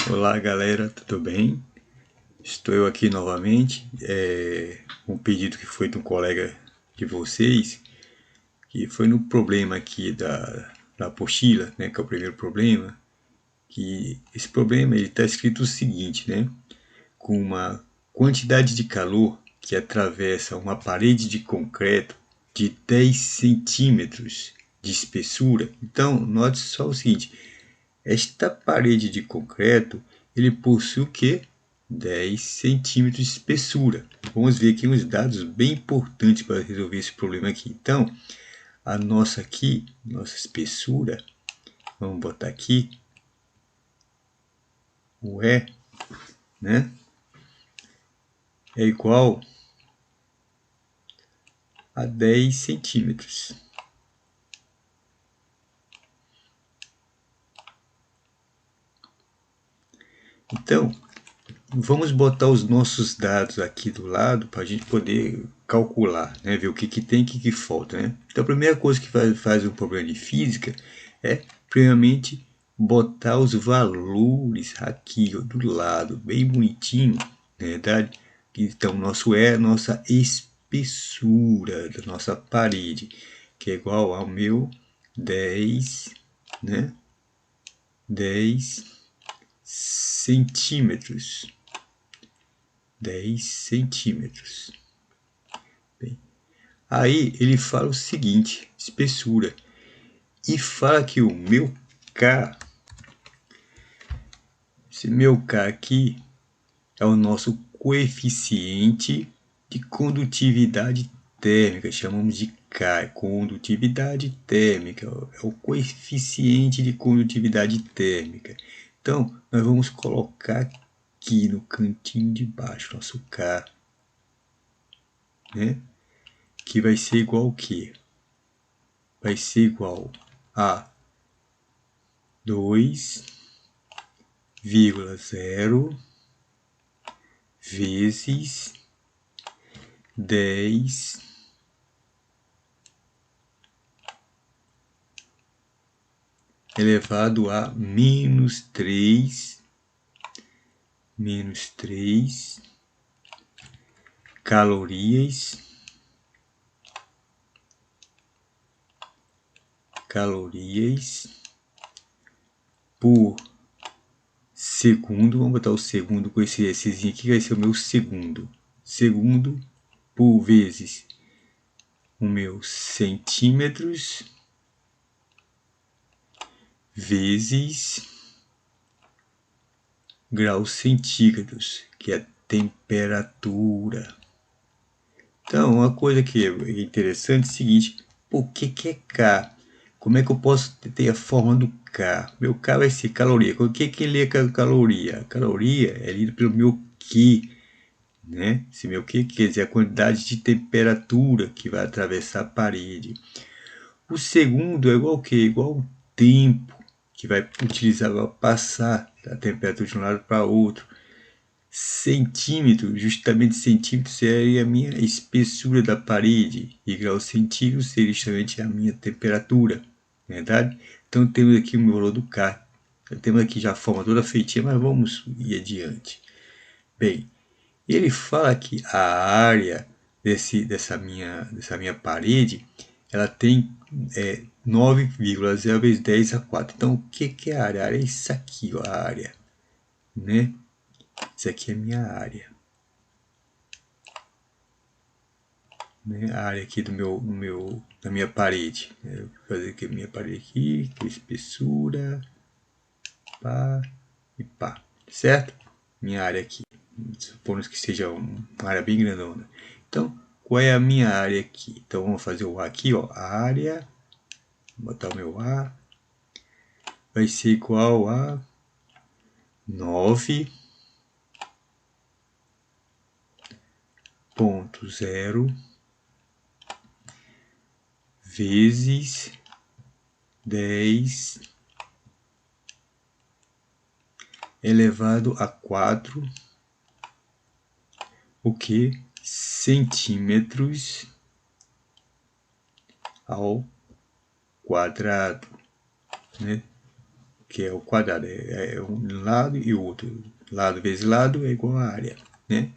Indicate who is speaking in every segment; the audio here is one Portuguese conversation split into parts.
Speaker 1: Olá galera, tudo bem? Estou eu aqui novamente, um pedido que foi de um colega de vocês, que foi no problema aqui da apostila, né, que é o primeiro problema, que esse problema ele está escrito o seguinte, né, com uma quantidade de calor que atravessa uma parede de concreto de 10 centímetros de espessura. Então, note só o seguinte, esta parede de concreto, ele possui o quê? 10 centímetros de espessura. Vamos ver aqui uns dados bem importantes para resolver esse problema aqui. Então, a nossa espessura, vamos botar aqui, o E, né? É igual a 10 centímetros. Então, vamos botar os nossos dados aqui do lado para a gente poder calcular, né? Ver o que tem e o que falta, né? Então a primeira coisa que faz um problema de física é, primeiramente, botar os valores aqui ó, do lado, bem bonitinho, na verdade. Então nosso é a nossa espessura da nossa parede, que é igual ao meu 10, né? 10 centímetros. 10 centímetros. Bem, aí ele fala o seguinte, espessura, e fala que o meu K, esse meu K aqui é o nosso coeficiente de condutividade térmica, chamamos de K, condutividade térmica, é o coeficiente de condutividade térmica. Então, nós vamos colocar aqui no cantinho de baixo, nosso K, né? Que vai ser igual ao quê? Vai ser igual a 2,0 vezes 10 elevado a menos 3 calorias por segundo. Vamos botar o segundo com esse Szinho aqui, que vai ser o meu segundo. Segundo por vezes o meu centímetros vezes graus centígrados, que é a temperatura. Então, uma coisa que é interessante é o seguinte, por que é K? Como é que eu posso ter a forma do K? Meu K vai ser caloria. O que ele é caloria? A caloria é lida pelo meu Q, né? Esse meu Q quer dizer a quantidade de temperatura que vai atravessar a parede. O segundo é igual ao quê? Igual ao tempo que vai utilizar para passar da temperatura de um lado para outro. Centímetro, justamente centímetro seria a minha espessura da parede, e graus centígrados seria justamente a minha temperatura, não é verdade? Então temos aqui o meu valor do K. Temos aqui já a forma toda feitinha, mas vamos ir adiante. Bem, ele fala que a área dessa minha parede, ela tem 9,0 vezes 10 a 4. Então, o que é a área? A área é isso aqui, ó, a área, né? Isso aqui é a minha área. Né? A área aqui da minha parede. Eu vou fazer aqui a minha parede aqui, com espessura, pá e pá. Certo? Minha área aqui. Supondo que seja uma área bem grandona. Então, qual é a minha área aqui? Então, vamos fazer o A aqui, ó. A área, vou botar o meu A, vai ser igual a 9,0 vezes 10 elevado a 4, o que? Centímetros ao quadrado, né? que é o quadrado, é um lado e o outro. Lado vezes lado é igual a área, né?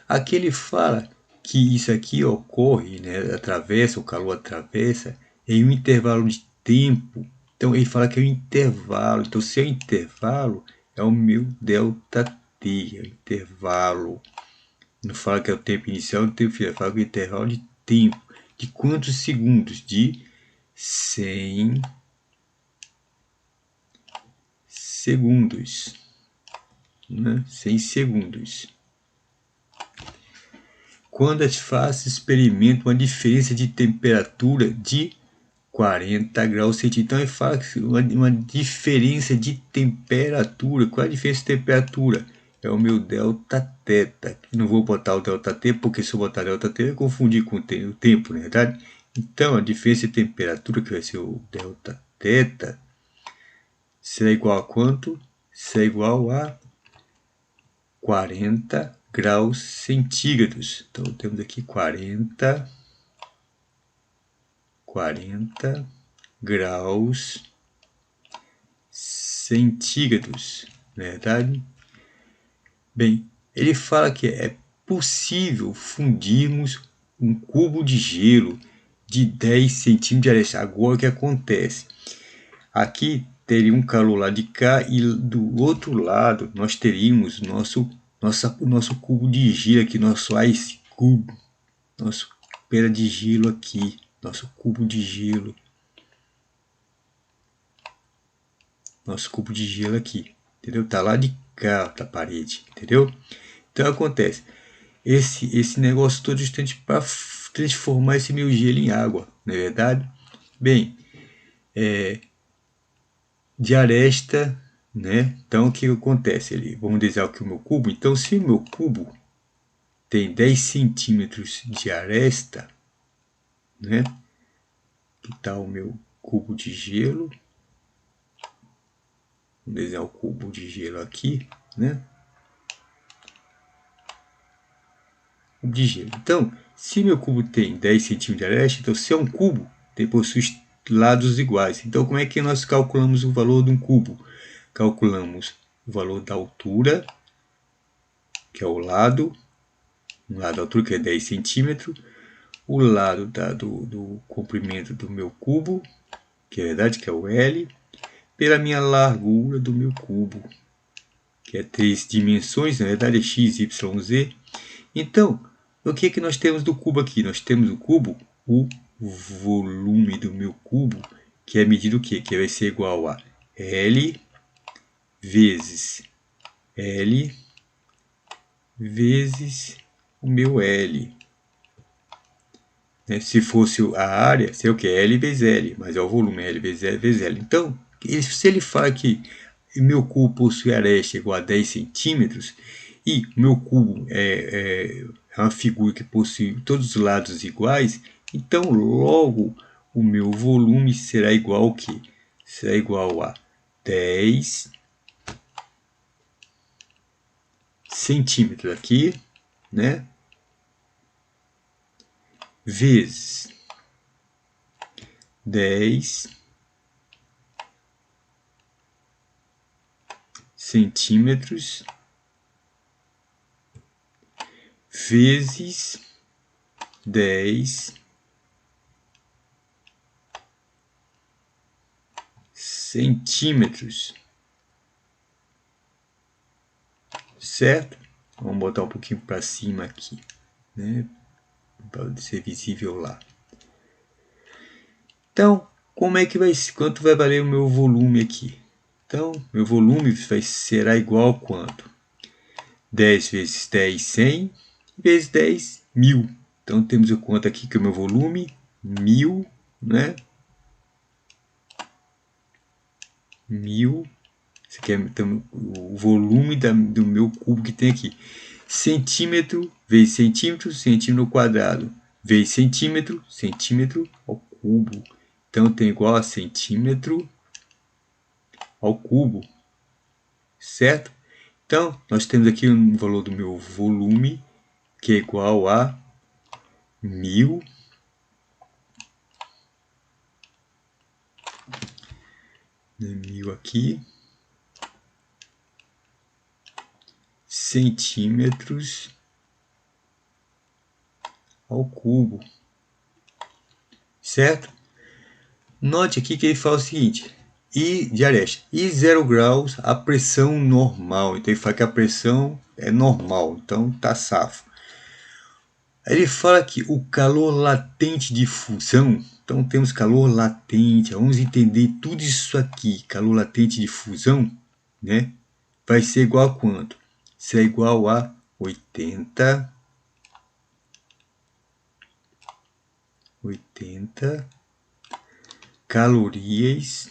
Speaker 1: Aqui ele fala que isso aqui ocorre, né, atravessa, o calor atravessa em um intervalo de tempo. Então ele fala que é um intervalo. Então se é um intervalo, é o meu ΔT, é o intervalo. Não fala que é o tempo inicial, não tempo final, fala que é o intervalo de tempo. De quantos segundos? De 100 segundos. Né? 100 segundos. Quando as faces experimentam uma diferença de temperatura de 40 graus centígrados. Então ele fala que uma diferença de temperatura. Qual é a diferença de temperatura? É o meu ΔT. Não vou botar o ΔT, porque se eu botar ΔT, eu vou confundir com o tempo, na verdade. Então a diferença de temperatura, que vai ser o ΔT, será igual a quanto? Será igual a 40 graus centígrados. Então temos aqui 40 graus centígrados, verdade? Bem, ele fala que é possível fundirmos um cubo de gelo de 10 centímetros de areia. Agora o que acontece? Aqui teria um calor lá de cá e do outro lado nós teríamos o nosso cubo de gelo aqui, nosso ice cube, nosso pedra de gelo aqui, nosso cubo de gelo. Nosso cubo de gelo aqui, entendeu? Tá lá de cá da parede, entendeu? Então acontece, esse negócio todo instante para transformar esse meu gelo em água, não é verdade? Bem, de aresta, né? Então o que acontece ali? Vamos dizer aqui o meu cubo. Então se o meu cubo tem 10 centímetros de aresta, né? Que tá o meu cubo de gelo. Vou desenhar o cubo de gelo aqui, né? Cubo de gelo. Então, se meu cubo tem 10 centímetros de aresta, então se é um cubo, possui lados iguais. Então, como é que nós calculamos o valor de um cubo? Calculamos o valor da altura, que é o lado, um lado da altura que é 10 centímetros, o lado do comprimento do meu cubo, que é verdade, que é o L, pela minha largura do meu cubo, que é 3 dimensões, na verdade é x, y, z. Então, o que é que nós temos do cubo aqui? Nós temos o cubo, o volume do meu cubo, que é medido o quê? Que vai ser igual a L vezes L vezes o meu L. Se fosse a área, seria o que? L vezes L, mas é o volume, L vezes L vezes L. Então, se ele fala que meu cubo possui aresta igual a 10 centímetros, e o meu cubo é uma figura que possui todos os lados iguais, então logo o meu volume será igual ao quê? Será igual a 10 centímetros aqui, né? Vezes 10 centímetros vezes 10 centímetros. Certo? Vamos botar um pouquinho para cima aqui, né? Para ser visível lá. Então, como é que vai, quanto vai valer o meu volume aqui? Então, meu volume será igual a quanto? 10 vezes 10, 100, vezes 10, 1000. Então, temos o quanto aqui que é o meu volume? 1000, né? 1000. Isso aqui é então, o volume do meu cubo que tem aqui. Centímetro vezes centímetro, centímetro quadrado, vezes centímetro, centímetro ao cubo. Então, tem igual a centímetro ao cubo, certo? Então, nós temos aqui o valor do meu volume, que é igual a 1000 né, 1000 aqui, centímetros ao cubo, certo? Note aqui que ele fala o seguinte, de Aresta, e 0 graus a pressão normal, então ele fala que a pressão é normal, então tá safo. Aí ele fala que o calor latente de fusão, então temos calor latente, vamos entender tudo isso aqui, calor latente de fusão, né? Vai ser igual a quanto? Será igual a 80 calorias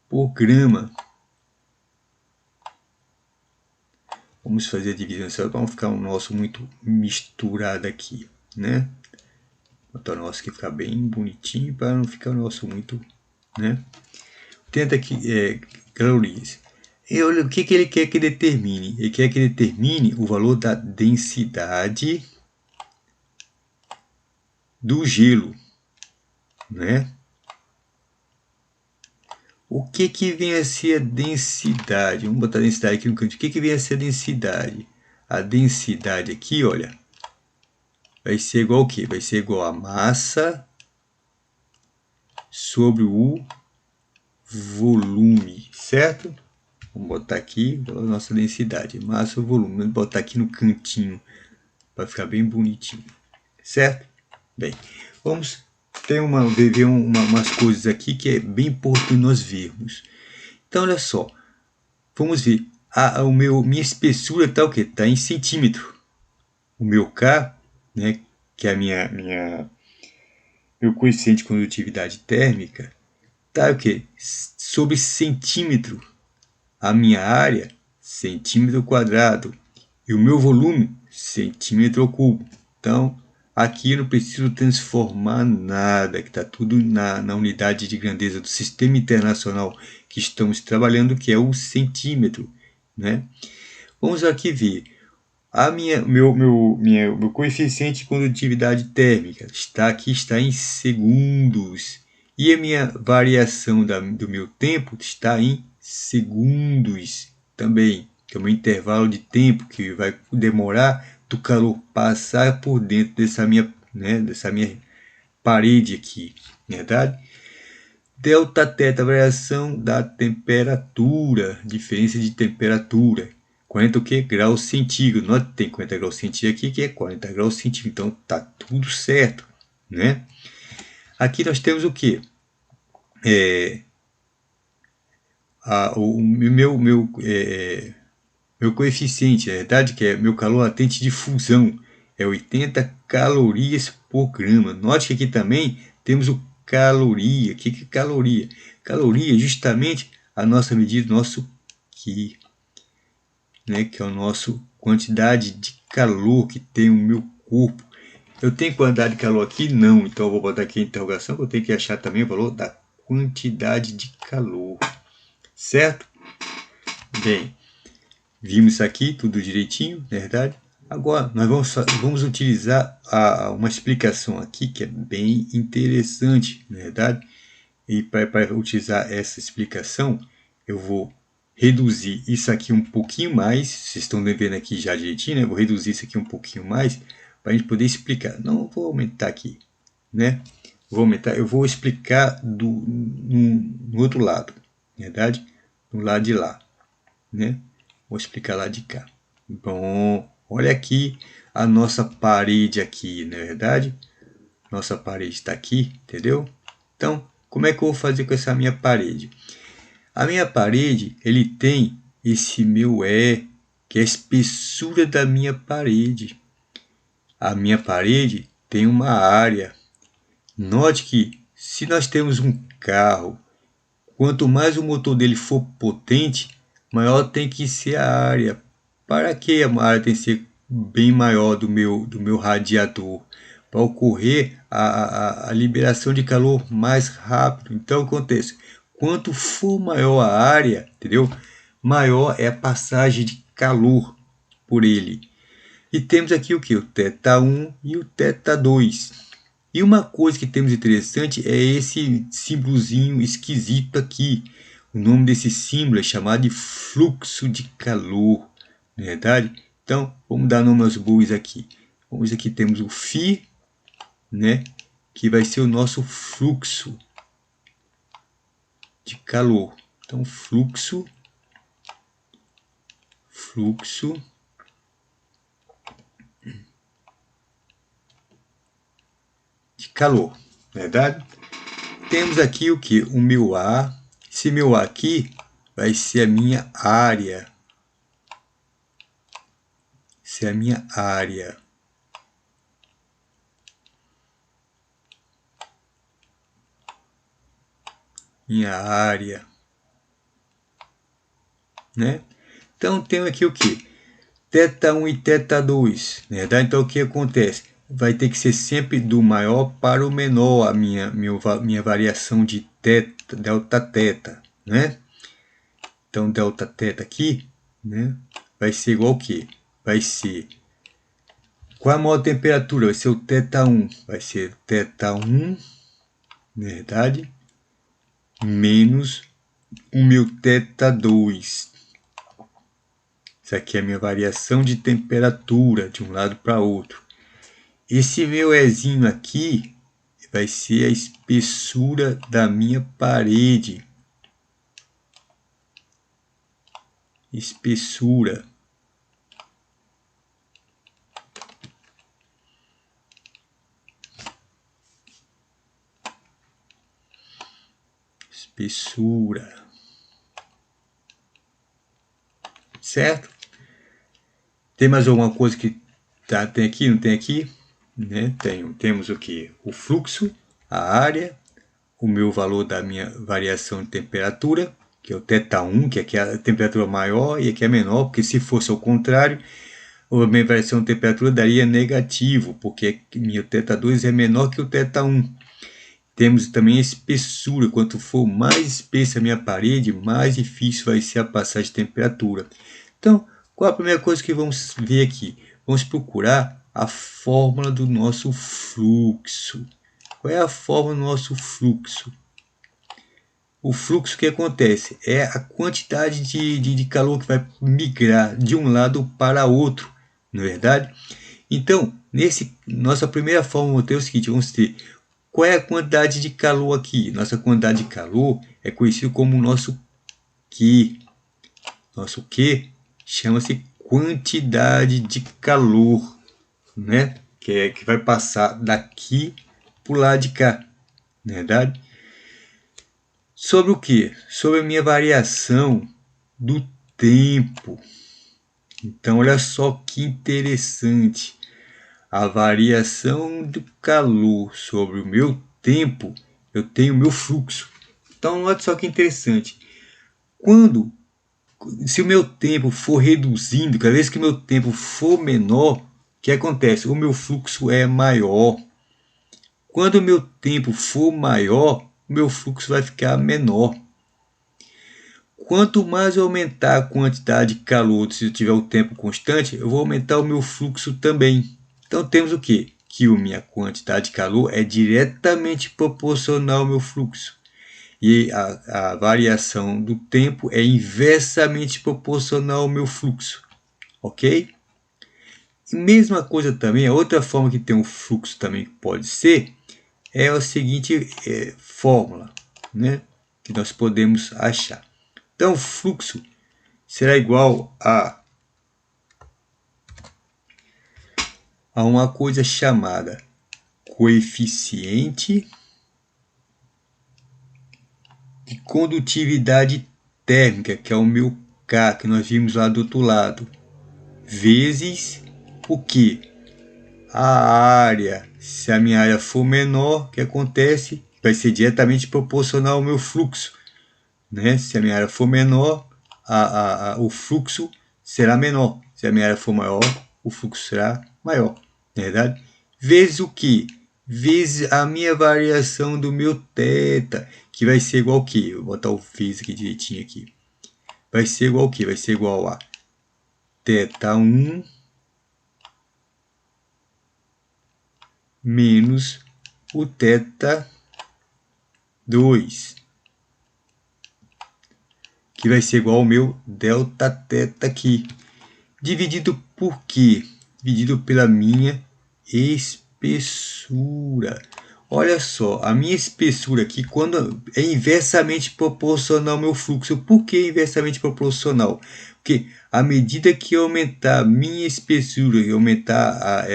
Speaker 1: por grama. Vamos fazer a divisão só para não ficar o nosso muito misturado aqui, né? Botar o nosso aqui ficar bem bonitinho para não ficar o nosso muito, né? Tenta aqui, calorias. E olha o que ele quer que determine. Ele quer que determine o valor da densidade do gelo, né? O que vem a ser a densidade? Vamos botar a densidade aqui no canto. O que vem a ser a densidade? A densidade aqui, olha, vai ser igual ao quê? Vai ser igual a massa sobre o volume, certo? Vamos botar aqui a nossa densidade, massa sobre volume. Vamos botar aqui no cantinho para ficar bem bonitinho, certo? Bem, vamos ver umas coisas aqui que é bem importante nós vermos. Então, olha só, vamos ver, minha espessura está o quê? Está em centímetro. O meu K, né, que é meu coeficiente de condutividade térmica, está o quê? Sobre centímetro. A minha área, centímetro quadrado. E o meu volume, centímetro ao cubo. Então, aqui eu não preciso transformar nada, que está tudo na unidade de grandeza do sistema internacional que estamos trabalhando, que é o centímetro, né? Vamos aqui ver. Meu coeficiente de condutividade térmica está em segundos. E a minha variação do meu tempo está em segundos também, que é o meu intervalo de tempo que vai demorar do calor passar por dentro dessa minha parede aqui, verdade? Delta θ, variação da temperatura, diferença de temperatura. 40 o quê? Graus centígrados. Nós tem 40 graus centígrados aqui, que é 40 graus centígrados. Então, tá tudo certo, né? Aqui nós temos o quê? O meu coeficiente, na verdade, que é meu calor latente de fusão, é 80 calorias por grama. Note que aqui também temos o caloria. O que é caloria? Caloria é justamente a nossa medida, nosso Q, né, que é a nossa quantidade de calor que tem o meu corpo. Eu tenho quantidade de calor aqui? Não. Então eu vou botar aqui a interrogação, que eu tenho que achar também o valor da quantidade de calor. Certo? Bem, vimos isso aqui tudo direitinho, na verdade. Agora nós vamos utilizar uma explicação aqui que é bem interessante, na verdade. E para utilizar essa explicação, eu vou reduzir isso aqui um pouquinho mais. Vocês estão vendo aqui já direitinho, né? Vou reduzir isso aqui um pouquinho mais para a gente poder explicar. Não vou aumentar aqui, né? Vou aumentar. Eu vou explicar no outro lado, na verdade, do lado de lá, né? Vou explicar lá de cá. Bom, olha aqui a nossa parede aqui, na verdade. Nossa parede está aqui, entendeu? Então, como é que eu vou fazer com essa minha parede? A minha parede, ele tem esse meu E, que é a espessura da minha parede. A minha parede tem uma área. Note que se nós temos um carro, quanto mais o motor dele for potente, maior tem que ser a área. Para que a área tem que ser bem maior do meu radiador? Para ocorrer a liberação de calor mais rápido. Então, acontece, quanto for maior a área, entendeu? Maior é a passagem de calor por ele. E temos aqui o que? O θ1 e o θ2. E uma coisa que temos interessante é esse símbolozinho esquisito aqui. O nome desse símbolo é chamado de fluxo de calor, não é verdade? Então, vamos dar nome aos bois aqui. Vamos aqui temos o φ, né, que vai ser o nosso fluxo de calor. Então, fluxo de calor, não é verdade? Temos aqui o que? O meu A. Esse meu A aqui vai ser a minha área. Essa é a minha área. Minha área. Né? Então, temos aqui o que? Θ1 e θ2. Né? Então, o que acontece? Vai ter que ser sempre do maior para o menor a minha variação de delta θ. Né? Então, delta θ aqui, né, vai ser igual ao quê? Vai ser... Qual a maior temperatura? Vai ser o θ1. Vai ser θ1, na verdade, menos o meu θ2. Isso aqui é a minha variação de temperatura de um lado para outro. Esse meu Ezinho aqui vai ser a espessura da minha parede. Espessura. Espessura. Certo? Tem mais alguma coisa que tem aqui? Não tem aqui? Né? Temos o que? O fluxo, a área, o meu valor da minha variação de temperatura, que é o θ1, que aqui é a temperatura maior e aqui é menor, porque se fosse ao contrário, a minha variação de temperatura daria negativo, porque meu θ2 é menor que o θ1. Temos também a espessura. Quanto for mais espessa a minha parede, mais difícil vai ser a passagem de temperatura. Então, qual a primeira coisa que vamos ver aqui? Vamos procurar a fórmula do nosso fluxo. Qual é a fórmula do nosso fluxo? O fluxo que acontece é a quantidade de calor que vai migrar de um lado para outro, não é verdade? Então, nossa primeira fórmula é o seguinte, vamos ter qual é a quantidade de calor aqui? Nossa quantidade de calor é conhecido como o nosso Q. Nosso Q chama-se quantidade de calor, né? Que vai passar daqui para o lado de cá, não é verdade? Sobre o que? Sobre a minha variação do tempo. Então, olha só que interessante. A variação do calor sobre o meu tempo, eu tenho o meu fluxo. Então, olha só que interessante. Se o meu tempo for reduzindo, cada vez que o meu tempo for menor, o que acontece? O meu fluxo é maior. Quando o meu tempo for maior, o meu fluxo vai ficar menor. Quanto mais eu aumentar a quantidade de calor, se eu tiver o tempo constante, eu vou aumentar o meu fluxo também. Então temos o quê? Que a minha quantidade de calor é diretamente proporcional ao meu fluxo. E a variação do tempo é inversamente proporcional ao meu fluxo. Ok? E mesma coisa também, a outra forma que tem um fluxo também que pode ser, é a seguinte fórmula, né, que nós podemos achar. Então, o fluxo será igual a uma coisa chamada coeficiente de condutividade térmica, que é o meu K, que nós vimos lá do outro lado, vezes o que? A área. Se a minha área for menor, o que acontece? Vai ser diretamente proporcional ao meu fluxo. Né? Se a minha área for menor, o fluxo será menor. Se a minha área for maior, o fluxo será maior. Não é verdade? Vezes o que? Vezes a minha variação do meu θ, que vai ser igual ao que? Vou botar o vezes aqui direitinho aqui. Vai ser igual ao que? Vai ser igual a θ1 menos o θ2, que vai ser igual ao meu Δθ aqui, dividido por quê? Dividido pela minha espessura. Olha só, a minha espessura aqui quando é inversamente proporcional ao meu fluxo. Por que inversamente proporcional? Porque à medida que eu aumentar a minha espessura e aumentar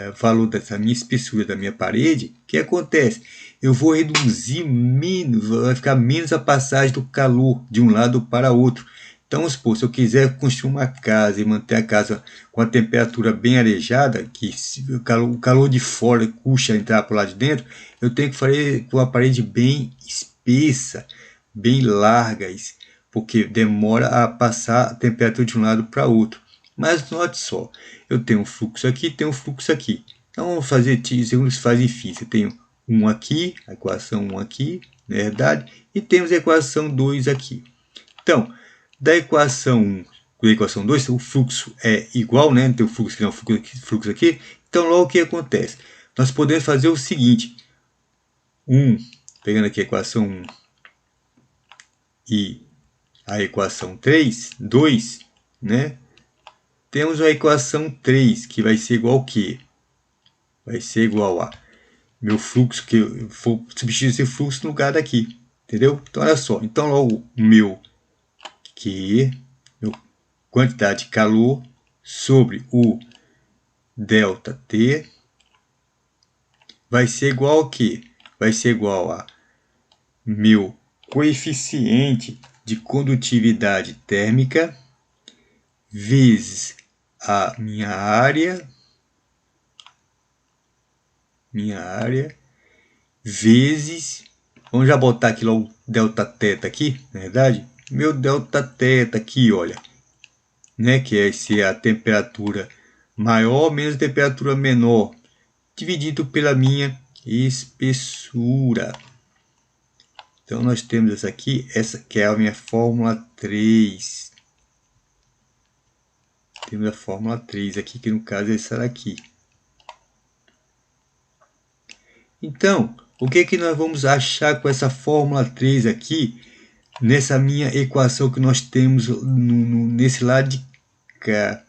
Speaker 1: o valor dessa minha espessura da minha parede, o que acontece? Eu vou reduzir menos, vai ficar menos a passagem do calor de um lado para outro. Então, vamos supor, se eu quiser construir uma casa e manter a casa com a temperatura bem arejada, que o calor de fora puxa a entrar para lá de dentro, eu tenho que fazer com a parede bem espessa, bem larga, porque demora a passar a temperatura de um lado para outro. Mas note só, eu tenho um fluxo aqui, tenho um fluxo aqui. Então, vamos fazer segundo se faz em física. Eu tenho 1 aqui, a equação 1 aqui, na verdade, e temos a equação 2 aqui. Então, da equação 1 com a equação 2, o fluxo é igual, né? Tem o fluxo aqui, não, fluxo aqui. Então, logo o que acontece? Nós podemos fazer o seguinte. Pegando aqui a equação 1 e a equação 3, 2, né? Temos a equação 3, que vai ser igual ao quê? Vai ser igual a meu fluxo, que eu vou substituir esse fluxo no lugar daqui. Entendeu? Então, olha só. Então, logo, o meu Q, quantidade de calor sobre o ΔT vai ser igual ao quê? Vai ser igual a meu coeficiente de condutividade térmica vezes a minha área vezes, vamos já botar aqui logo ΔT aqui, na verdade, meu ΔT aqui, olha, né, que é se a temperatura maior menos a temperatura menor, dividido pela minha espessura. Então, nós temos essa aqui, essa que é a minha fórmula 3. Temos a fórmula 3 aqui, que no caso é essa daqui. Então, o que que nós vamos achar com essa fórmula 3 aqui, nessa minha equação que nós temos nesse lado de cá?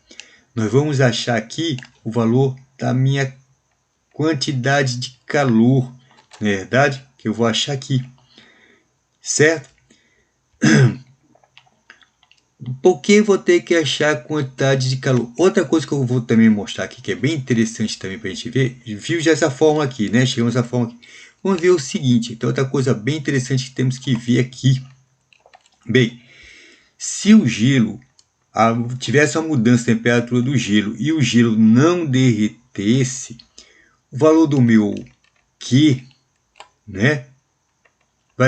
Speaker 1: Nós vamos achar aqui o valor da minha quantidade de calor, na verdade, que eu vou achar aqui, certo? Por que vou ter que achar a quantidade de calor? Outra coisa que eu vou também mostrar aqui, que é bem interessante também para a gente ver, viu já essa fórmula aqui, né? Chegamos a essa fórmula aqui. Vamos ver o seguinte, então outra coisa bem interessante que temos que ver aqui. Bem, se o gelo tivesse uma mudança de temperatura do gelo e o gelo não derretesse, o valor do meu Q, né,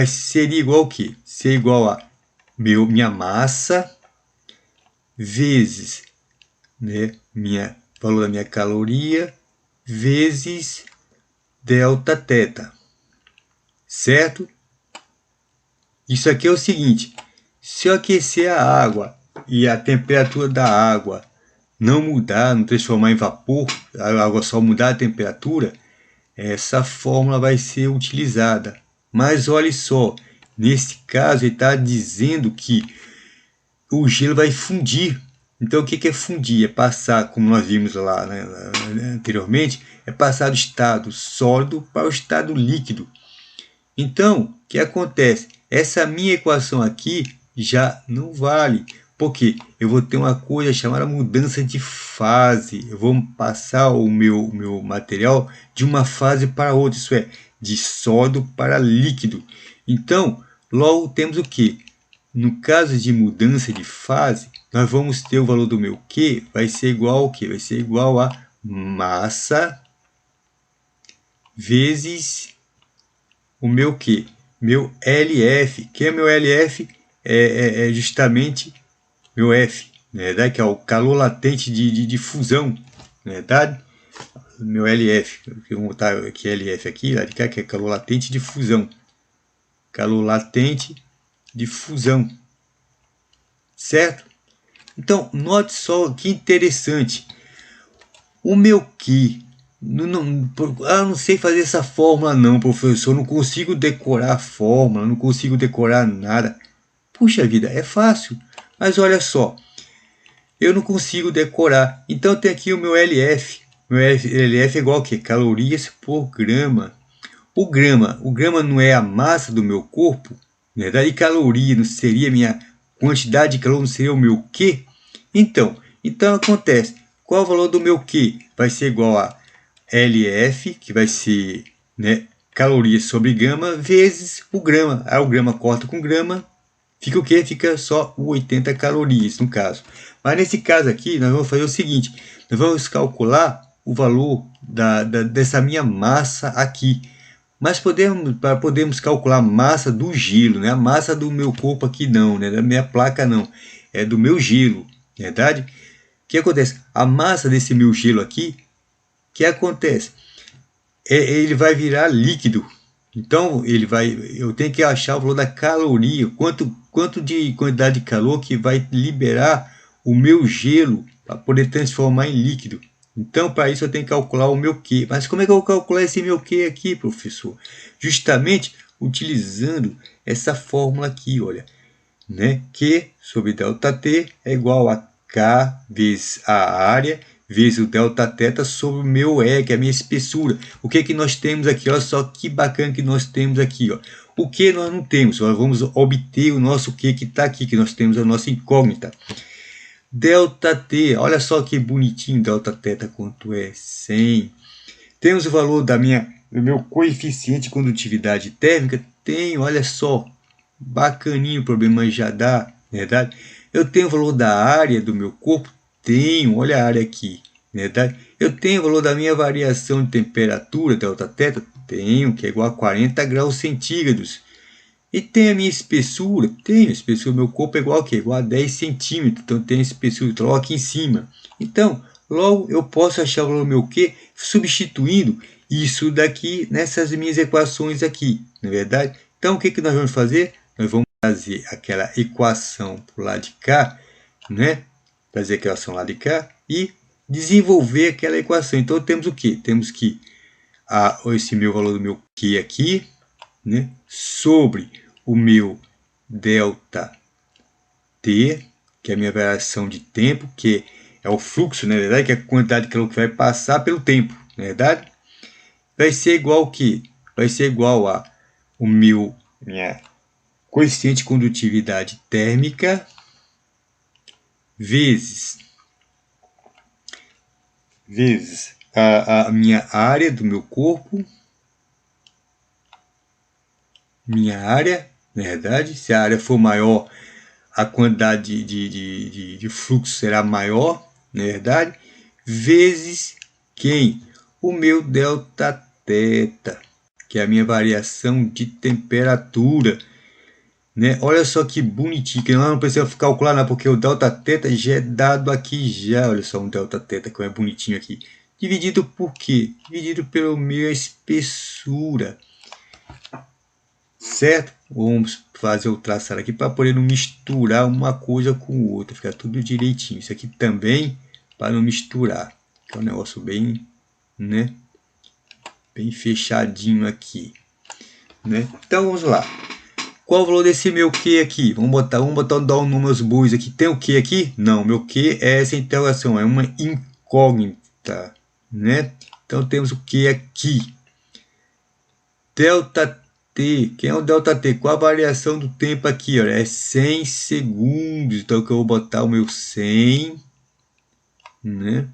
Speaker 1: seria igual ao quê? Seria igual a minha massa vezes, né, valor da minha caloria vezes ΔT, certo? Isso aqui é o seguinte, se eu aquecer a água e a temperatura da água não mudar, não transformar em vapor, a água só mudar a temperatura, essa fórmula vai ser utilizada. Mas olha só, nesse caso ele está dizendo que o gelo vai fundir. Então o que é fundir? É passar, como nós vimos lá, né, anteriormente, é passar do estado sólido para o estado líquido. Então, o que acontece? Essa minha equação aqui já não vale, porque eu vou ter uma coisa chamada mudança de fase. Eu vou passar o meu material de uma fase para outra, isso é, de sólido para líquido. Então, logo temos o que? No caso de mudança de fase, nós vamos ter o valor do meu Q, vai ser igual ao quê? Vai ser igual a massa vezes o meu Q, meu LF. Que é meu LF? É justamente meu F, na verdade, que é o calor latente de fusão, na verdade. Meu LF, eu vou botar aqui LF aqui, lá de cá, que é calor latente de fusão. Calor latente de fusão. Certo? Então, note só que interessante. O meu Q Eu não sei fazer essa fórmula não, professor, não consigo decorar a fórmula, não consigo decorar nada. Puxa vida, é fácil, mas olha só, eu não consigo decorar. Então tem aqui o meu LF. Meu LF é igual a quê? Calorias por grama. O grama não é a massa do meu corpo? Na verdade, e caloria não seria a minha quantidade de calor, não seria o meu Q? Então acontece. Qual é o valor do meu Q? Vai ser igual a LF, que vai ser, né, calorias sobre grama, vezes o grama. Aí o grama corta com grama, fica o quê? Fica só 80 calorias, no caso. Mas nesse caso aqui, nós vamos fazer o seguinte. Nós vamos calcular o valor dessa minha massa aqui. Mas podemos calcular a massa do gelo, né? A massa do meu corpo aqui não, né? Da minha placa não. É do meu gelo, verdade? O que acontece? A massa desse meu gelo aqui, o que acontece? Ele vai virar líquido. Então eu tenho que achar o valor da caloria, quanto de quantidade de calor que vai liberar o meu gelo para poder transformar em líquido. Então, para isso eu tenho que calcular o meu Q. Mas como é que eu vou calcular esse meu Q aqui, professor? Justamente utilizando essa fórmula aqui, olha, né? Q sobre ΔT é igual a K vezes a área vezes o Δθ sobre o meu E, que é a minha espessura. O que que nós temos aqui? Olha só que bacana que nós temos aqui, ó. O que nós não temos? Nós vamos obter o nosso Q que está aqui, que nós temos a nossa incógnita. ΔT, olha só que bonitinho, Δθ quanto é 100. Temos o valor do meu coeficiente de condutividade térmica? Tenho, olha só, bacaninho, o problema já dá, verdade? Eu tenho o valor da área do meu corpo? Tenho, olha a área aqui, verdade? Eu tenho o valor da minha variação de temperatura, Δθ? Tenho, que é igual a 40 graus centígrados. E tem a minha espessura? Tenho, a espessura do meu corpo é igual a quê? Igual a 10 centímetros, então tem a espessura, logo aqui em cima. Então, logo eu posso achar o valor do meu Q substituindo isso daqui nessas minhas equações aqui, não é verdade? Então, o que que nós vamos fazer? Nós vamos fazer aquela equação para o lado de cá, né? Fazer a equação lá de cá e desenvolver aquela equação. Então, temos o quê? Temos que esse meu valor do meu Q aqui, né, sobre o meu ΔT, que é a minha variação de tempo, que é o fluxo, na verdade, que é a quantidade de calor que vai passar pelo tempo, na verdade, vai ser igual ao que? Vai ser igual a minha coeficiente de condutividade térmica vezes a minha área do meu corpo, minha área, na verdade, se a área for maior, a quantidade de fluxo será maior, na verdade, vezes quem? O meu Δθ, que é a minha variação de temperatura, né? Olha só que bonitinho, que não precisa calcular nada, porque o Δθ já é dado aqui já, olha só um Δθ que é bonitinho aqui. Dividido por quê? Dividido pela minha espessura. Certo? Vamos fazer o traçado aqui para poder não misturar uma coisa com outra, ficar tudo direitinho. Isso aqui também para não misturar, que é um negócio bem, né, bem fechadinho aqui, né? Então vamos lá. Qual o valor desse meu Q aqui? Vamos botar um números bois aqui. Tem o Q aqui? Não, meu Q é essa interrogação, é uma incógnita, né? Então temos o Q aqui. ΔT, quem é o ΔT? Qual a variação do tempo aqui? Olha, é 100 segundos. Então que eu vou botar o meu 100, né?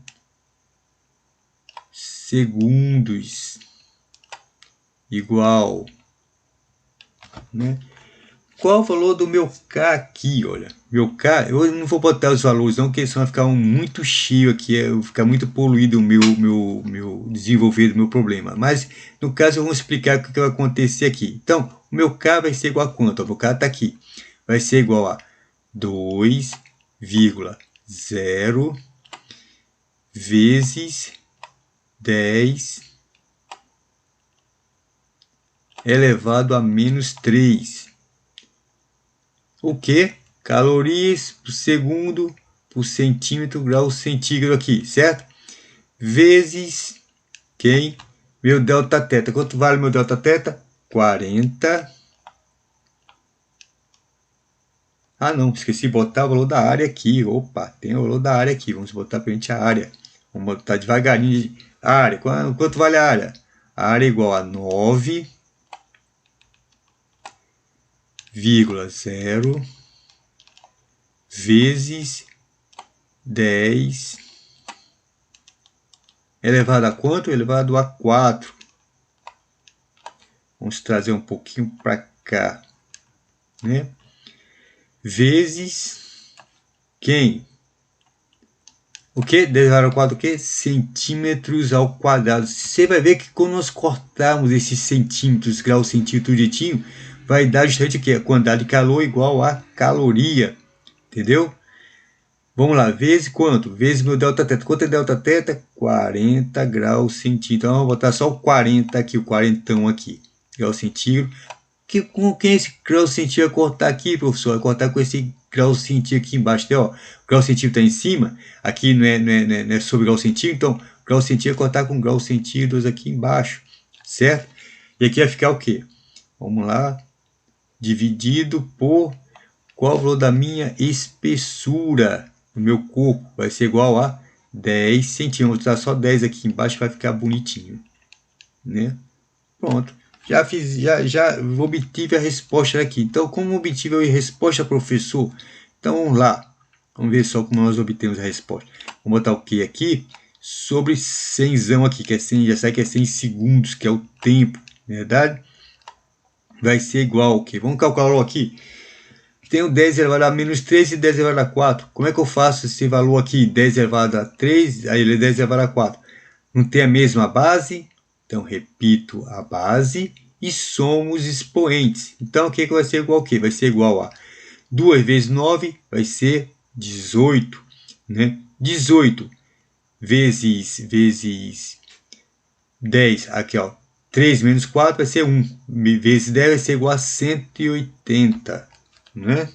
Speaker 1: Segundos igual, né? Qual o valor do meu K aqui? Olha, meu K, eu não vou botar os valores não, porque senão vai ficar muito cheio aqui, vai ficar muito poluído o meu desenvolver do meu problema. Mas, no caso, eu vou explicar o que vai acontecer aqui. Então, o meu K vai ser igual a quanto? O meu K está aqui. Vai ser igual a 2,0 vezes 10 elevado a menos 3. O que? Calorias por segundo por centímetro grau centígrado aqui, certo? Vezes quem? Meu delta θ. Quanto vale meu delta θ? 40. Ah, não, esqueci de botar o valor da área aqui. Opa, tem o valor da área aqui. Vamos botar para a gente a área. Vamos botar devagarinho. A área, quanto vale a área? A área é igual a 9,0 vezes 10 elevado a quanto? Elevado a 4. Vamos trazer um pouquinho para cá, né? Vezes quem? O que? 10 elevado ao quadrado, o que? Centímetros ao quadrado. Você vai ver que quando nós cortarmos esses centímetros, graus, centímetros, jeitinho, vai dar justamente o que? A quantidade de calor igual a caloria. Entendeu? Vamos lá, vezes quanto? Vezes meu delta θ. Quanto é delta θ? 40 graus centígrados. Então, eu vou botar só o 40 aqui, o 40 aqui. Graus centígrados. Com quem esse grau centígrado vai cortar aqui, professor? Vai cortar com esse grau centígrado aqui embaixo. Ó, o grau centígrado está em cima. Aqui não é sobre grau centígrado. Então, o grau centígrado vai cortar com grau centígrados aqui embaixo. Certo? E aqui vai ficar o quê? Vamos lá. Dividido por qual o valor da minha espessura do meu corpo? Vai ser igual a 10 centímetros. Vou botar só 10 aqui embaixo, vai ficar bonitinho, né? Pronto. Já obtive a resposta aqui. Então, como obtive a resposta, professor? Então, vamos lá. Vamos ver só como nós obtemos a resposta. Vamos botar o que aqui? Sobre 100 aqui, que é 100, já sabe que é 100 segundos, que é o tempo, verdade? Vai ser igual ao que? Vamos calcular logo aqui. Tenho 10 elevado a menos 3 e 10 elevado a 4. Como é que eu faço esse valor aqui? 10 elevado a 3, aí ele é 10 elevado a 4. Não tem a mesma base? Então, repito a base e somos expoentes. Então, o que vai ser igual ao quê? Vai ser igual a 2 vezes 9 vai ser 18. Né? 18 vezes 10, aqui ó, 3 menos 4 vai ser 1. Vezes 10 vai ser igual a 180. Né?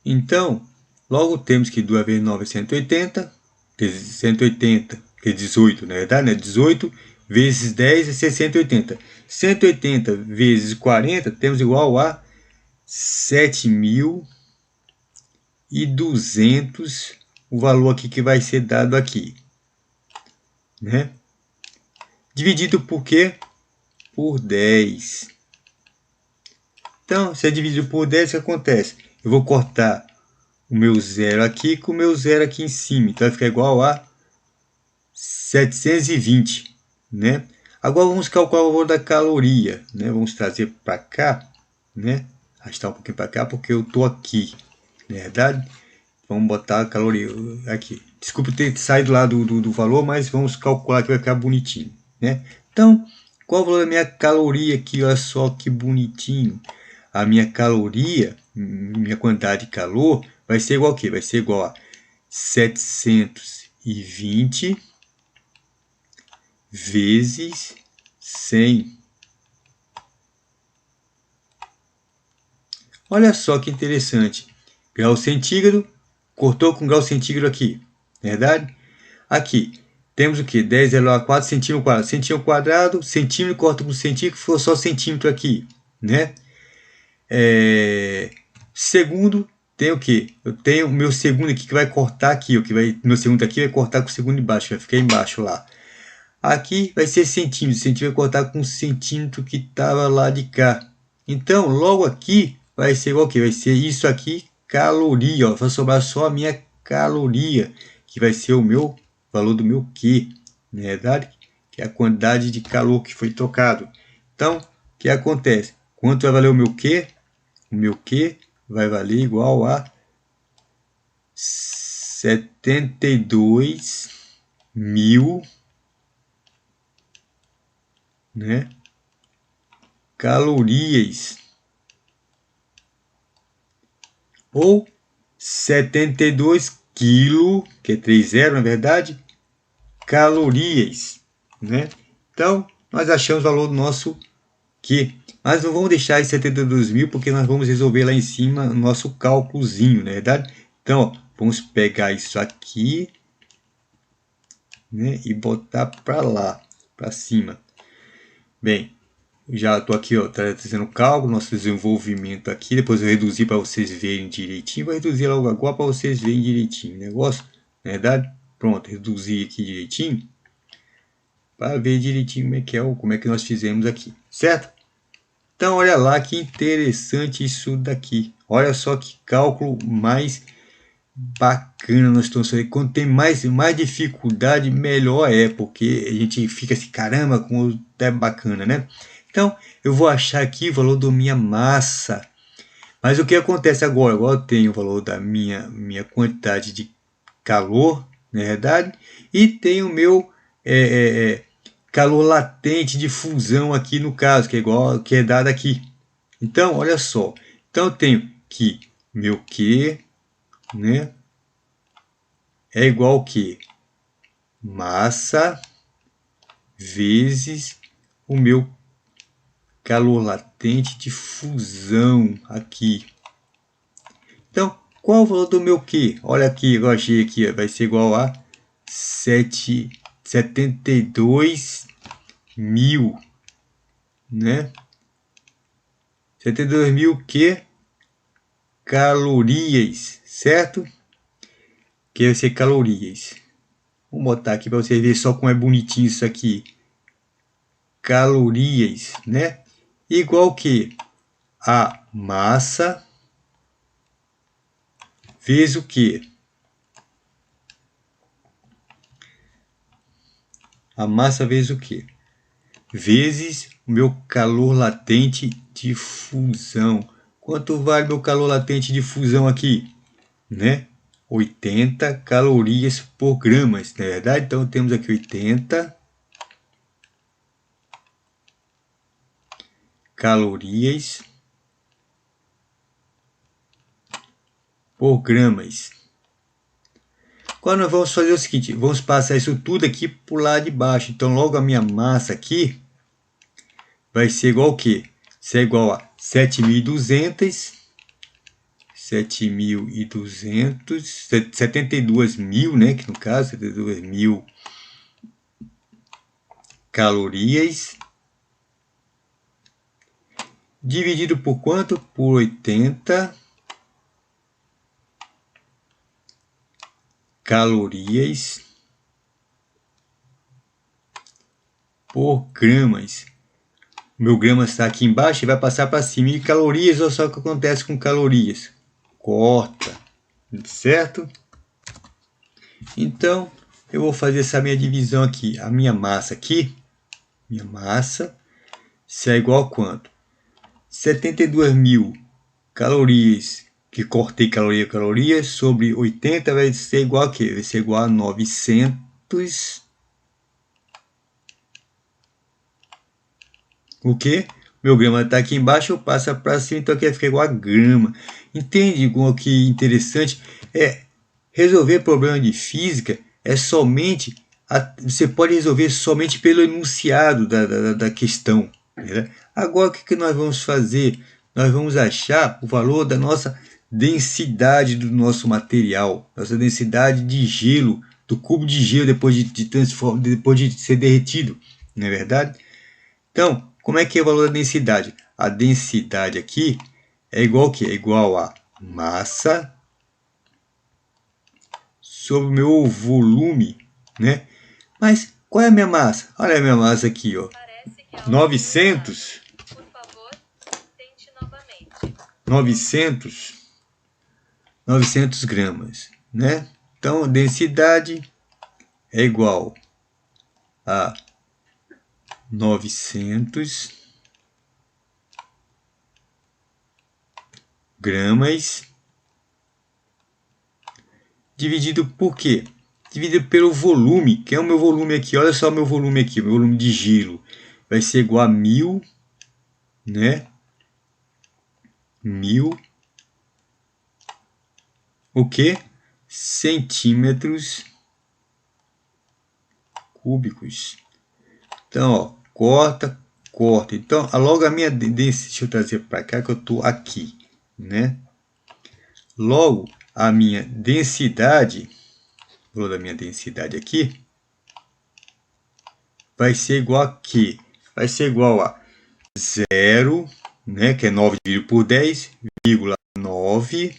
Speaker 1: Então, logo temos que 2 vezes 9 é 180. 180, que é 18, na verdade, né? 18 vezes 10 é 180. 180 vezes 40 temos igual a 7.200, o valor aqui que vai ser dado aqui, né? Dividido por quê? Por 10. Então, se é dividido por 10, o que acontece? Eu vou cortar o meu zero aqui com o meu zero aqui em cima. Então, vai ficar igual a 720, né? Agora, vamos calcular o valor da caloria, né? Vamos trazer para cá, né? Arrastar um pouquinho para cá, porque eu estou aqui, na verdade. Vamos botar a caloria aqui. Desculpa ter saído lá do valor, mas vamos calcular que vai ficar bonitinho, né? Então, qual o valor da minha caloria aqui? Olha só que bonitinho. A minha caloria, minha quantidade de calor, vai ser igual a quê? Vai ser igual a 720 vezes 100. Olha só que interessante. Grau centígrado, cortou com grau centígrado aqui, verdade? Aqui, temos o que? 10 elevado a 4 centímetro quadrado. Centímetro quadrado, centímetro, corta com centímetro, ficou só centímetro aqui, né? Segundo, tem o que? Eu tenho o meu segundo aqui que vai cortar aqui, o que vai, meu segundo aqui vai cortar com o segundo embaixo, vai ficar embaixo lá. Aqui vai ser centímetro, centímetro vai cortar com o centímetro que estava lá de cá. Então, logo aqui vai ser igual que vai ser isso aqui, caloria, ó, vai sobrar só a minha caloria, que vai ser o meu valor do meu Q, na verdade, que é a quantidade de calor que foi trocado. Então, o que acontece? Quanto vai valer o meu Q? O meu Q vai valer igual a 72.000, né, calorias, ou 72 quilos, que é 30 na verdade, calorias, né? Então, nós achamos o valor do nosso Q. Mas não vamos deixar em 72.000, porque nós vamos resolver lá em cima o nosso cálculozinho, na verdade? Então, ó, vamos pegar isso aqui né, e botar para lá, para cima. Bem, já estou aqui, ó, trazendo o cálculo, nosso desenvolvimento aqui. Depois eu reduzi para vocês verem direitinho. Vou reduzir logo agora para vocês verem direitinho o negócio, na verdade. Pronto, reduzi aqui direitinho para ver direitinho como é que nós fizemos aqui, certo? Então olha lá que interessante isso daqui. Olha só que cálculo mais bacana nós estamos fazendo. Quando tem mais dificuldade, melhor é, porque a gente fica assim, caramba, como é bacana, né? Então, eu vou achar aqui o valor da minha massa. Mas o que acontece agora? Agora eu tenho o valor da minha quantidade de calor, na verdade, e tenho o meu calor latente de fusão aqui no caso, que é igual que é dado aqui. Então, olha só. Então, eu tenho que meu Q, né, é igual que massa vezes o meu calor latente de fusão aqui. Então, qual o valor do meu Q? Olha aqui, eu achei aqui, vai ser igual a 72 mil, né? 72 mil calorias, certo? Que vai ser calorias. Vou botar aqui para vocês verem só como é bonitinho isso aqui. Calorias, né? Igual que a massa vezes o quê? A massa vezes o quê? Vezes o meu calor latente de fusão. Quanto vale meu calor latente de fusão aqui? Né? 80 calorias por gramas, não é verdade? Então temos aqui 80 calorias por gramas. Agora nós vamos fazer o seguinte, vamos passar isso tudo aqui para o lado de baixo. Então logo a minha massa aqui vai ser igual ao quê? Isso é igual a 7.200, 72 mil, né? Que no caso, 72 mil calorias. Dividido por quanto? Por 80 calorias por gramas. O meu gramas está aqui embaixo e vai passar para cima. E calorias, olha só o que acontece com calorias. Corta, certo? Então, eu vou fazer essa minha divisão aqui. A minha massa aqui, minha massa, se é igual a quanto? 72 mil calorias, que cortei calorias, sobre 80 vai ser igual a quê? Vai ser igual a 900. O que? Meu grama está aqui embaixo, eu passo para cima, então aqui vai ficar igual a grama. Entende como que interessante? Resolver problema de física é somente, você pode resolver somente pelo enunciado da questão. Né? Agora o que nós vamos fazer? Nós vamos achar o valor da nossa densidade do nosso material, nossa densidade de gelo, do cubo de gelo depois de ser derretido, não é verdade? Então, como é que é o valor da densidade? A densidade aqui é igual ao quê? É igual a massa sobre o meu volume, né? Mas qual é a minha massa? Olha a minha massa aqui, ó. 900. Por favor, tente novamente. 900 gramas, né? Então, densidade é igual a 900 gramas dividido por quê? Dividido pelo volume, que é o meu volume aqui. Olha só o meu volume aqui, o meu volume de gelo. Vai ser igual a 1000, né? 1000 o que? Centímetros cúbicos. Então, ó, corta. Então, logo a minha densidade, deixa eu trazer para cá que eu estou aqui, né? Logo, a minha densidade, vou da minha densidade aqui, vai ser igual a quê? Vai ser igual a 0, né, que é 9 dividido por 10,9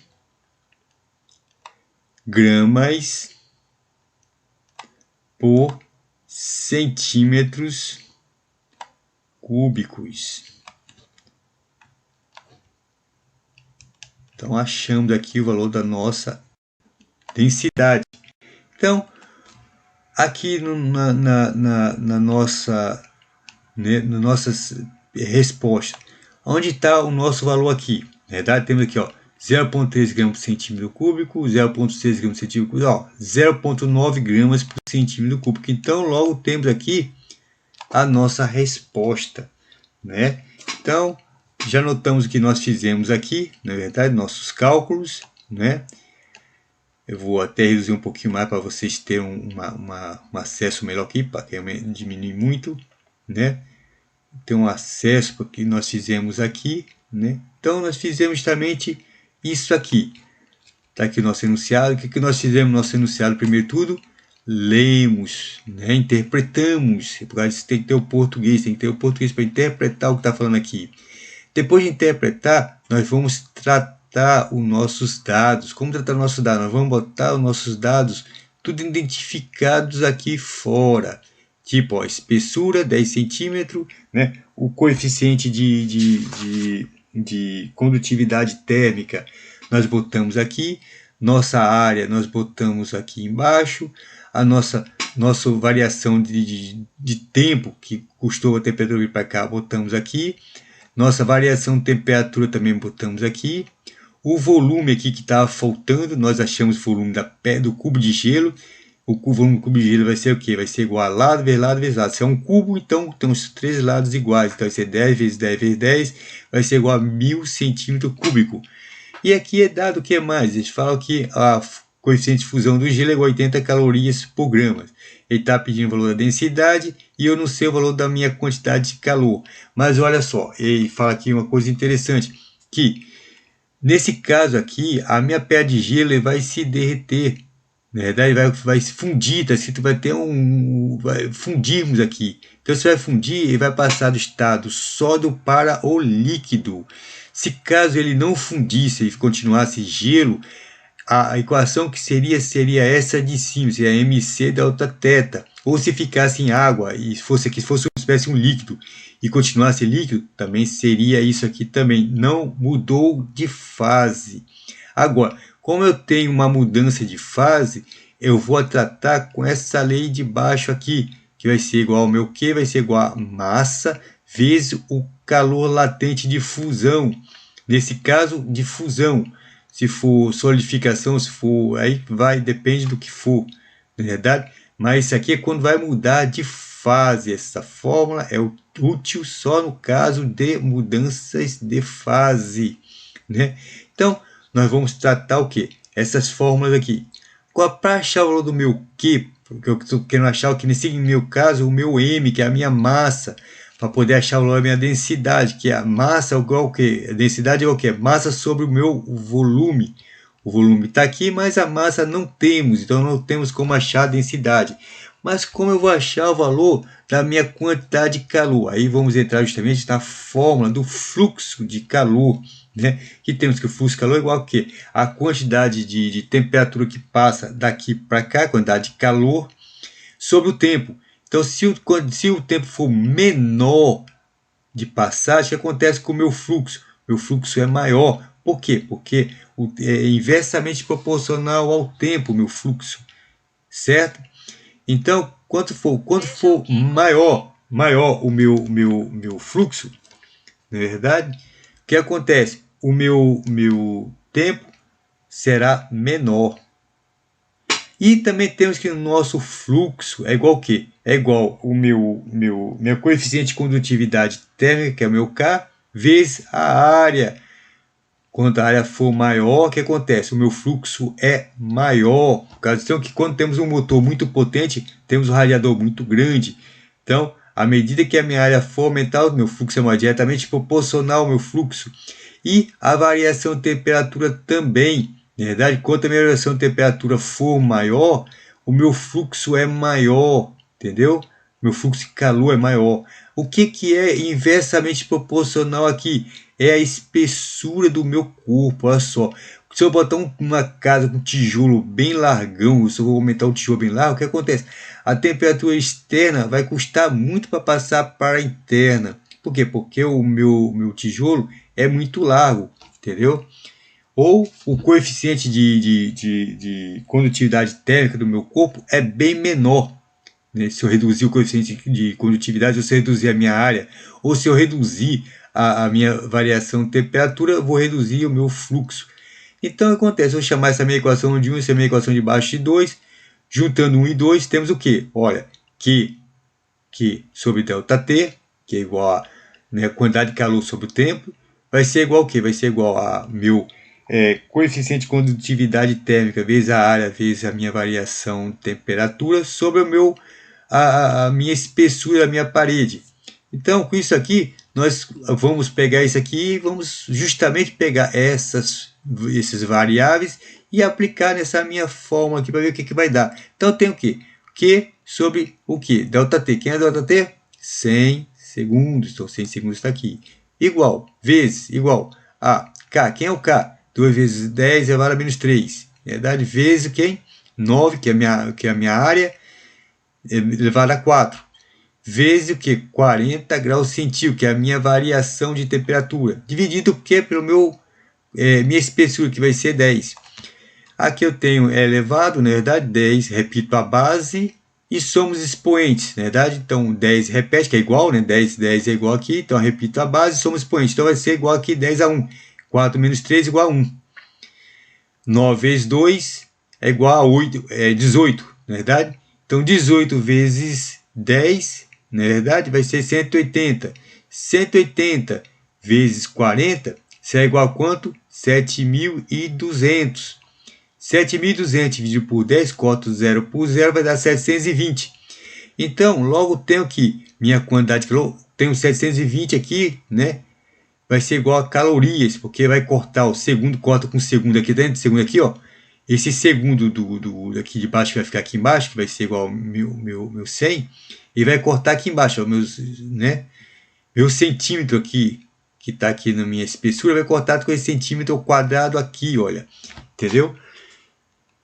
Speaker 1: gramas por centímetros cúbicos. Então, achamos aqui o valor da nossa densidade. Então, aqui na nossa resposta, onde está o nosso valor aqui? Na verdade, temos aqui 0,3 gramas por centímetro cúbico, 0,6 gramas por centímetro cúbico, 0,9 gramas por centímetro cúbico. Então, logo temos aqui a nossa resposta, né? Então, já notamos o que nós fizemos aqui, na verdade, nossos cálculos, né? Eu vou até reduzir um pouquinho mais para vocês terem um acesso melhor aqui, para que diminui muito, né? Ter um acesso para o que nós fizemos aqui, né? Então, nós fizemos justamente isso aqui. Está aqui o nosso enunciado. O que nós fizemos no nosso enunciado? Primeiro de tudo, lemos, né? Interpretamos. Por causa disso tem que ter o português, para interpretar o que está falando aqui. Depois de interpretar, nós vamos tratar os nossos dados. Como tratar os nossos dados? Nós vamos botar os nossos dados tudo identificados aqui fora. Tipo, espessura 10 centímetros, né? O coeficiente de condutividade térmica nós botamos aqui. Nossa área nós botamos aqui embaixo. A nossa variação de tempo, que custou a temperatura vir para cá, botamos aqui. Nossa variação de temperatura também botamos aqui. O volume aqui que estava faltando, nós achamos o volume do cubo de gelo. O volume do cubo de gelo vai ser o quê? Vai ser igual a lado vezes lado vezes lado. Se é um cubo, então tem os três lados iguais. Então vai ser 10 vezes 10 vezes 10, vai ser igual a 1000 centímetros cúbicos. E aqui é dado o que mais? Eles falam que a coeficiente de fusão do gelo é igual a 80 calorias por grama. Ele está pedindo o valor da densidade e eu não sei o valor da minha quantidade de calor. Mas olha só, ele fala aqui uma coisa interessante, que nesse caso aqui, a minha pedra de gelo vai se derreter. Na verdade, vai se fundir, tá escrito, vai ter vai fundirmos aqui. Então, se vai fundir, ele vai passar do estado sólido para o líquido. Se caso ele não fundisse e continuasse gelo, a equação que seria essa de cima, seria mc delta θ. Ou se ficasse em água e fosse uma espécie de um líquido e continuasse líquido, também seria isso aqui também. Não mudou de fase. Agora, como eu tenho uma mudança de fase, eu vou tratar com essa lei de baixo aqui, que vai ser igual ao meu Q, vai ser igual a massa vezes o calor latente de fusão. Nesse caso, de fusão. Se for solidificação, se for, aí depende do que for, na verdade. Mas isso aqui é quando vai mudar de fase. Essa fórmula é útil só no caso de mudanças de fase, né? Então, nós vamos tratar o que? Essas fórmulas aqui. Para achar o valor do meu Q, porque eu estou querendo achar o que nesse meu caso, o meu M, que é a minha massa, para poder achar o valor da minha densidade, que é a massa igual ao que? A densidade é o que? Massa sobre o meu volume. O volume está aqui, mas a massa não temos, então não temos como achar a densidade. Mas como eu vou achar o valor da minha quantidade de calor? Aí vamos entrar justamente na fórmula do fluxo de calor, né? Que temos que o fluxo de calor é igual a quê? A quantidade de temperatura que passa daqui para cá, a quantidade de calor, sobre o tempo. Então, se o tempo for menor de passagem, o que acontece com o meu fluxo? Meu fluxo é maior. Por quê? Porque é inversamente proporcional ao tempo, meu fluxo. Certo? Então, quanto for maior o meu fluxo, na verdade, o que acontece? O meu tempo será menor. E também temos que o nosso fluxo é igual ao quê? É igual o meu coeficiente de condutividade térmica, que é o meu K, vezes a área. Quando a área for maior, o que acontece? O meu fluxo é maior. Por causa disso que quando temos um motor muito potente, temos um radiador muito grande. Então, à medida que a minha área for aumentar, o meu fluxo é mais diretamente proporcional ao meu fluxo. E a variação de temperatura também. Na verdade, quanto a minha variação de temperatura for maior, o meu fluxo é maior, entendeu? meu fluxo de calor é maior. O que é inversamente proporcional aqui? É a espessura do meu corpo, olha só. Se eu botar uma casa com tijolo bem largão, se eu vou aumentar o tijolo bem largo, o que acontece? A temperatura externa vai custar muito para passar para a interna. Por quê? Porque o meu tijolo é muito largo, entendeu? Ou o coeficiente de condutividade térmica do meu corpo é bem menor. Né? Se eu reduzir o coeficiente de condutividade, ou se eu reduzir a minha área, ou se eu reduzir a minha variação de temperatura, eu vou reduzir o meu fluxo. Então, acontece, eu vou chamar essa minha equação de 1 e essa minha equação de baixo de 2. Juntando 1 e 2, temos o quê? Olha, Q sobre ΔT, que é igual a, né, quantidade de calor sobre o tempo, vai ser igual ao quê? Vai ser igual a meu coeficiente de condutividade térmica vezes a área vezes a minha variação de temperatura sobre o a minha espessura da minha parede. Então, com isso aqui, nós vamos pegar isso aqui e vamos justamente pegar essas variáveis e aplicar nessa minha fórmula aqui para ver o que vai dar. Então, tem o quê? Q sobre o quê? ΔT. Quem é ΔT? 100 segundos. Então, 100 segundos está aqui. Igual, vezes, igual a K. Quem é o K? 2 vezes 10 elevado a menos 3. Verdade? Vezes quem? 9, que é a minha área, elevado a 4. Vezes o que? 40 graus centígrados, que é a minha variação de temperatura. Dividido o que? Pelo minha espessura, que vai ser 10. Aqui eu tenho elevado, na verdade, 10, repito a base, e somos expoentes, na verdade. Então, 10 repete, que é igual, né? 10 é igual aqui, então eu repito a base, somos expoentes. Então, vai ser igual aqui, 10 a 1. 4 menos 3 igual a 1. 9 vezes 2 é igual a 8, 18, na verdade. Então, 18 vezes 10, na verdade, vai ser 180. 180 vezes 40 será igual a quanto? 7.200. 7.200 dividido por 10, corto 0 por 0, vai dar 720. Então, logo tenho que minha quantidade de calor, tenho 720 aqui, né? Vai ser igual a calorias, porque vai cortar o segundo, corta com o segundo aqui dentro, segundo aqui, ó. Esse segundo daqui de baixo que vai ficar aqui embaixo, que vai ser igual ao meu 100, e vai cortar aqui embaixo, ó, meu centímetro aqui, que está aqui na minha espessura, vai cortar com esse centímetro quadrado aqui, olha. Entendeu?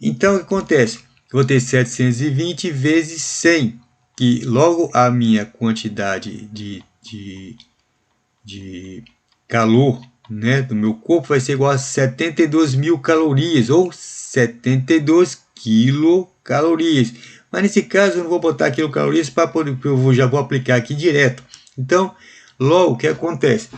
Speaker 1: Então, o que acontece? Eu vou ter 720 vezes 100, que logo a minha quantidade de calor, né, do meu corpo vai ser igual a 72.000 calorias, ou 72 quilocalorias. Mas nesse caso eu não vou botar quilocalorias, eu já vou aplicar aqui direto. Então, logo o que acontece?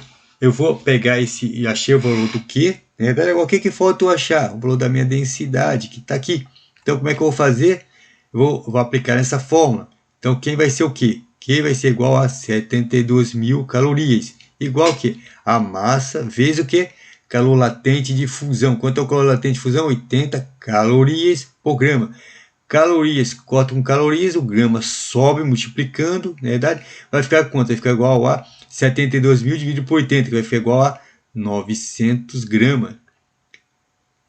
Speaker 1: Eu vou pegar esse e achei o valor do Q. Na verdade, o que falta eu achar? O valor da minha densidade, que está aqui. Então, como é que eu vou fazer? Eu vou aplicar nessa fórmula. Então, quem vai ser o Q? Q vai ser igual a 72.000 calorias. Igual o quê? A massa vezes o quê? Calor latente de fusão. Quanto é o calor latente de fusão? 80 calorias por grama. Calorias, corta com calorias, o grama sobe multiplicando, na verdade, vai ficar quanto? Vai ficar igual a 72.000 dividido por 80, que vai ficar igual a 900 gramas.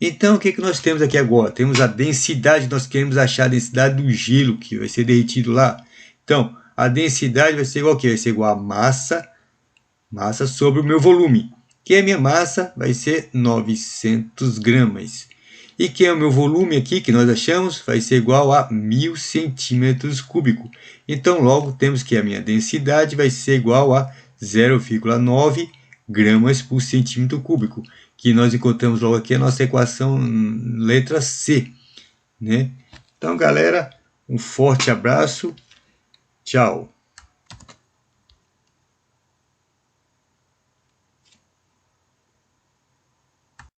Speaker 1: Então, o que nós temos aqui agora? Temos a densidade, nós queremos achar a densidade do gelo, que vai ser derretido lá. Então, a densidade vai ser igual a quê? Vai ser igual a massa sobre o meu volume, que a minha massa vai ser 900 gramas. E que é o meu volume aqui, que nós achamos, vai ser igual a 1.000 centímetros cúbicos. Então, logo, temos que a minha densidade vai ser igual a 0,9 gramas por centímetro cúbico, que nós encontramos logo aqui a nossa equação letra C. Né? Então, galera, um forte abraço. Tchau.